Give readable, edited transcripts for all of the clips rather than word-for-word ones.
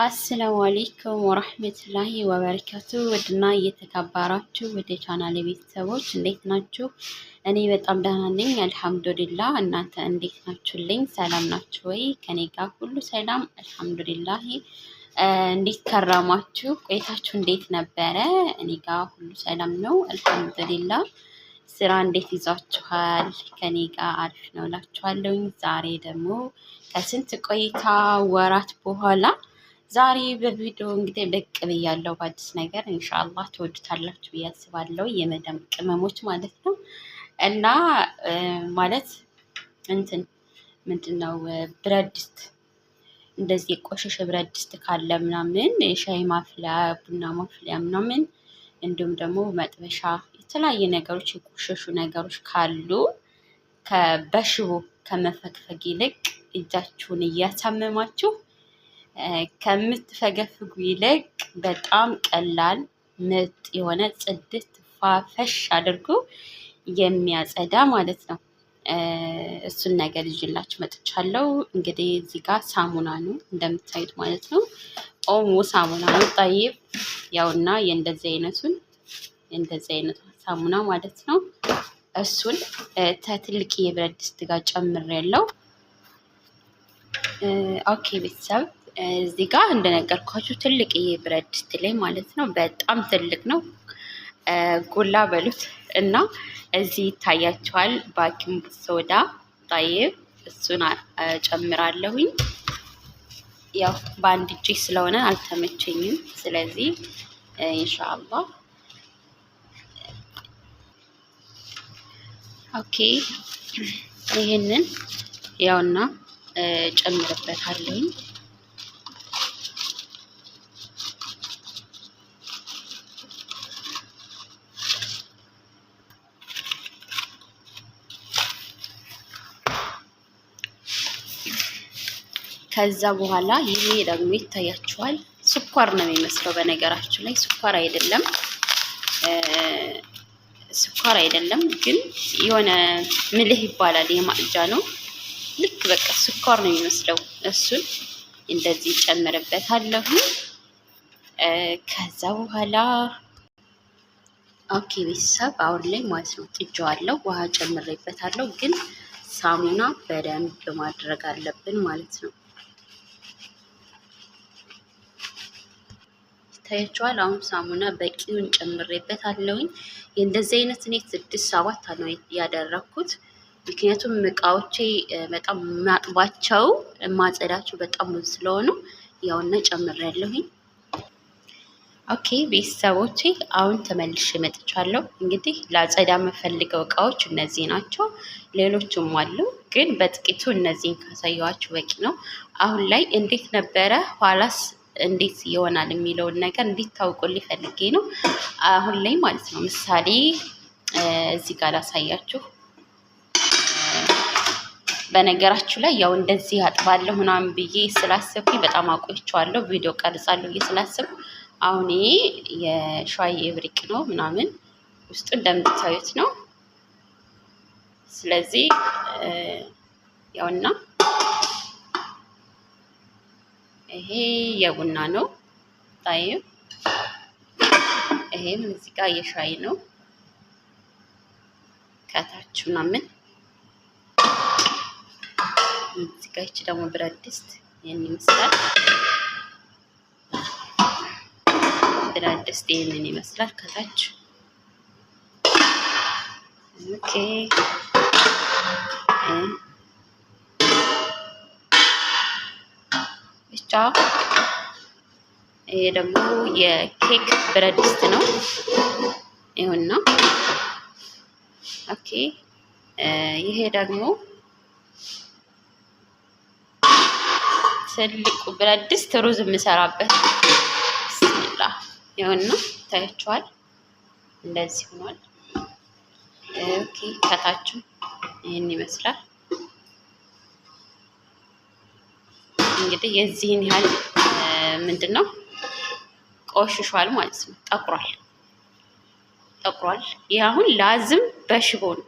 አሰላሙ አለይኩም ወራህመቱላሂ ወበረካቱ። ወድና እየተከበራችሁ ወደ ቻናሌ ቤተሰቦች እንዴት ናችሁ? እኔ በጣም ደህና ነኝ አልሐምዱሊላህ። እናንተ እንዴት ናችሁልኝ? ሰላም ናችሁ ወይ? ከኔ ጋር ሁሉ ሰላም አልሐምዱሊላህ። እንዴት ከረማችሁ? ቆይታችሁ እንዴት ነበረ? እኔ ጋር ሁሉ ሰላም ነው አልሐምዱሊላህ። ስራ እንዴት ይዟችኋል? ከኔ ጋር አሪፍ ነው እላችኋለሁ። ዛሬ ደግሞ ከስንት ቆይታ ወራት በኋላ ዛሬ በቪዲዮ እንግዲህ ብቅ ብያለሁ በአዲስ ነገር። ኢንሻአላህ ትወዱታላችሁ ብዬ አስባለሁ። የመዳም ቅመሞች ማለት ነው። እና ማለት ምንድነው ብረት ድስት እንደዚህ የቆሸሸ ብረት ድስት ካለ ምናምን የሻይ ማፍሊያ፣ ቡና ማፍሊያ ምናምን እንዲሁም ደግሞ መጥበሻ፣ የተለያየ ነገሮች የቆሸሹ ነገሮች ካሉ በሽቦ ከመፈግፈግ ይልቅ እጃችሁን እያሳመማችሁ ከምትፈገፍጉ ይልቅ በጣም ቀላል ምርጥ የሆነ ጽድት ፋፈሽ አድርጎ የሚያጸዳ ማለት ነው። እሱን ነገር ይዤላችሁ መጥቻለሁ። እንግዲህ እዚህ ጋር ሳሙና ነው እንደምታዩት ማለት ነው። ኦሞ ሳሙና ነው ጠይብ ያውና የእንደዚህ አይነቱ ሳሙና ማለት ነው። እሱን ከትልቅ የብረት ድስት ጋር ጨምሬያለሁ። ኦኬ ቤተሰብ እዚህ ጋር እንደነገርኳችሁ ትልቅ የብረት ድስት ላይ ማለት ነው። በጣም ትልቅ ነው። ጎላ በሉት እና እዚህ ይታያችኋል ባኪንግ ሶዳ ጠይብ እሱን ጨምራለሁኝ። ያው በአንድ እጄ ስለሆነ አልተመቸኝም። ስለዚህ ኢንሻአላህ ኦኬ ይሄንን ያውና ጨምርበታለሁኝ። ከዛ በኋላ ይሄ ደግሞ ይታያችኋል ስኳር ነው የሚመስለው። በነገራችሁ ላይ ስኳር አይደለም ግን የሆነ ምልህ ይባላል። የማዕጃ ነው። ልክ በቃ ስኳር ነው የሚመስለው። እሱን እንደዚህ ጨምርበታለሁ። ከዛ በኋላ ኦኬ ቤተሰብ አሁን ላይ ማለት ነው ጥጄዋለሁ። ውሃ ጨምሬበታለሁ። ግን ሳሙና በደንብ ማድረግ አለብን ማለት ነው። ታያችኋል። አሁን ሳሙና በቂውን ጨምሬበታለሁኝ። የእንደዚህ አይነት እኔ 6-7 ነው ያደረኩት። ምክንያቱም እቃዎቼ በጣም ማጥባቸው ማጸዳቸው በጣም ብዙ ስለሆኑ ያውና ጨምሬያለሁኝ። ኦኬ ቤተሰቦቼ አሁን ተመልሼ መጥቻለሁ። እንግዲህ ላጸዳ የምፈልገው እቃዎች እነዚህ ናቸው። ሌሎችም አሉ ግን በጥቂቱ እነዚህን ካሳየኋችሁ በቂ ነው። አሁን ላይ እንዴት ነበረ ኋላስ እንዴት ይሆናል የሚለውን ነገር እንዲታውቁልኝ ፈልጌ ነው። አሁን ላይ ማለት ነው ምሳሌ እዚህ ጋር ላሳያችሁ። በነገራችሁ ላይ ያው እንደዚህ አጥባለሁ ምናምን ብዬ ስላሰብኩኝ በጣም አቆይቼዋለሁ። ቪዲዮ ቀርጻለሁ ብዬ ስላሰብኩ አሁን ይሄ የሻይ እብሪቅ ነው ምናምን ውስጡ እንደምታዩት ነው። ስለዚህ ያውና ይሄ የቡና ነው ታይም። ይሄም እዚህ ጋር የሻይ ነው። ከታች ምናምን እዚህ ጋር እቺ ደግሞ ብረት ድስት ይሄን ይመስላል። ብረት ድስት ይሄንን ይመስላል ከታች። ኦኬ ብቻ ይሄ ደግሞ የኬክ ብረት ድስት ነው። ይሁንና ኦኬ ይሄ ደግሞ ትልቁ ብረት ድስት ሩዝ የምሰራበት ብስሚላህ ይሁንና ታያችኋል። እንደዚህ ሆኗል። ኦኬ ከታች ይሄን ይመስላል። እንግዲህ የዚህን ያህል ምንድነው ቆሽሿል ማለት ነው። ጠቁሯል። ይህ አሁን ላዝም በሽቦ ነው።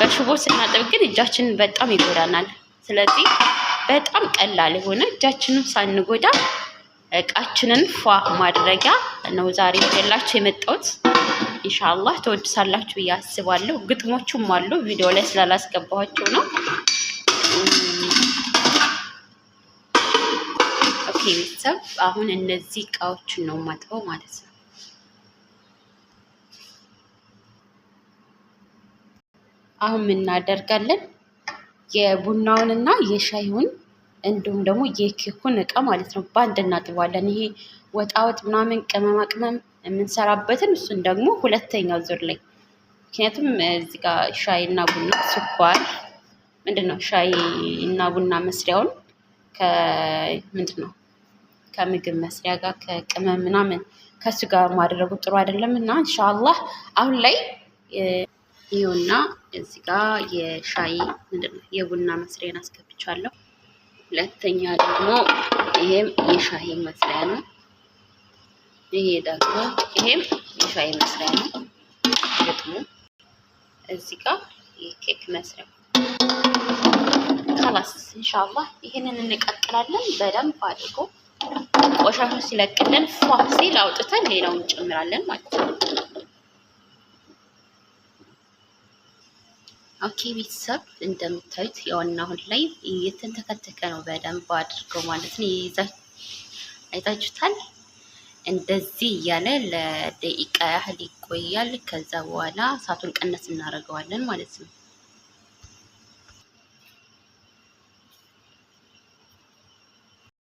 በሽቦ ስናጥብ ግን እጃችንን በጣም ይጎዳናል። ስለዚህ በጣም ቀላል የሆነ እጃችንን ሳንጎዳ እቃችንን ፏ ማድረጊያ ነው ዛሬ ይዤላችሁ የመጣሁት። ኢንሻአላህ ተወድሳላችሁ ብዬ አስባለሁ። ግጥሞቹም አሉ ቪዲዮ ላይ ስላላስገባኋቸው ነው። ኦኬ ቤተሰብ አሁን እነዚህ እቃዎችን ነው ማጥበው ማለት ነው። አሁን ምን እናደርጋለን? የቡናውንና የሻይውን እንዲሁም ደግሞ የኬኩን እቃ ማለት ነው በአንድ እናጥበዋለን። ይሄ ወጣወጥ ምናምን ቅመማ ቅመም የምንሰራበትን እሱን ደግሞ ሁለተኛው ዙር ላይ ምክንያቱም እዚህ ጋር ሻይ እና ቡና ስኳር ምንድነው ሻይ እና ቡና መስሪያውን ምንድነው ከምግብ መስሪያ ጋር ከቅመም ምናምን ከሱ ጋር ማድረጉ ጥሩ አይደለም እና ኢንሻአላህ አሁን ላይ ይኸውና እዚህ ጋር የሻይ ምንድነው የቡና መስሪያን አስገብቻለሁ። ሁለተኛ ደግሞ ይሄም የሻይ መስሪያ ነው። ይሄ ደግሞ ይሄም የሻይ መስሪያ ነው። ግጥሙ እዚህ ጋር የኬክ መስሪያ خلاص ኢንሻአላህ ይሄንን እንቀጥላለን። በደንብ አድርጎ ቆሻሻ ሲለቅልን ፏ ሲል አውጥተን ሌላውን እንጨምራለን ማለት ነው። ኦኬ ቤተሰብ እንደምታዩት ያውና አሁን ላይ እየተንተከተከ ነው በደንብ አድርገው ማለት ነው። አይታችሁታል። እንደዚህ እያለ ለደቂቃ ያህል ይቆያል። ከዛ በኋላ እሳቱን ቀነስ እናደርገዋለን ማለት ነው።